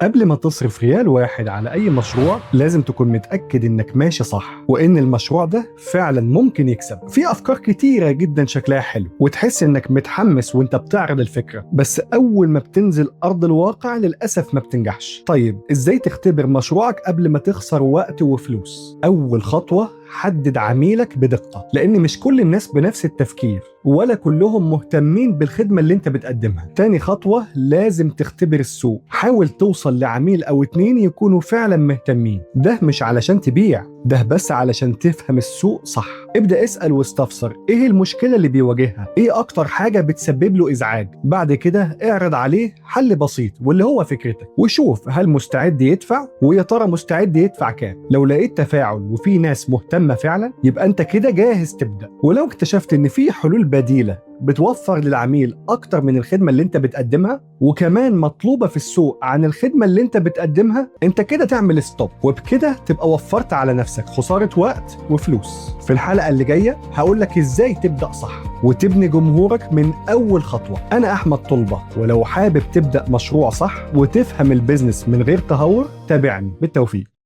قبل ما تصرف ريال واحد على أي مشروع لازم تكون متأكد إنك ماشي صح وإن المشروع ده فعلا ممكن يكسب. في أفكار كتيرة جدا شكلها حلو وتحس إنك متحمس وإنت بتعرض الفكرة، بس أول ما بتنزل أرض الواقع للأسف ما بتنجحش. طيب إزاي تختبر مشروعك قبل ما تخسر وقت وفلوس؟ أول خطوة، حدد عميلك بدقة، لأن مش كل الناس بنفس التفكير ولا كلهم مهتمين بالخدمة اللي انت بتقدمها. تاني خطوة، لازم تختبر السوق. حاول توصل لعميل أو 2 يكونوا فعلا مهتمين، ده مش علشان تبيع، ده بس علشان تفهم السوق صح. ابدأ اسأل واستفسر ايه المشكلة اللي بيواجهها، ايه اكتر حاجة بتسبب له ازعاج. بعد كده اعرض عليه حل بسيط واللي هو فكرتك، وشوف هل مستعد يدفع، ويا ترى مستعد يدفع كام. لو لقيت تفاعل وفي ناس مهتمة فعلا يبقى انت كده جاهز تبدأ. ولو اكتشفت ان في حلول بديلة بتوفر للعميل اكتر من الخدمة اللي انت بتقدمها وكمان مطلوبة في السوق عن الخدمة اللي انت بتقدمها، انت كده تعمل ستوب، وبكده تبقى وفرت على نفسك خسارة وقت وفلوس. في الحلقة اللي جاية هقولك ازاي تبدأ صح وتبني جمهورك من اول خطوة. انا احمد طلبة، ولو حابب تبدأ مشروع صح وتفهم البيزنس من غير تهور تابعني. بالتوفيق.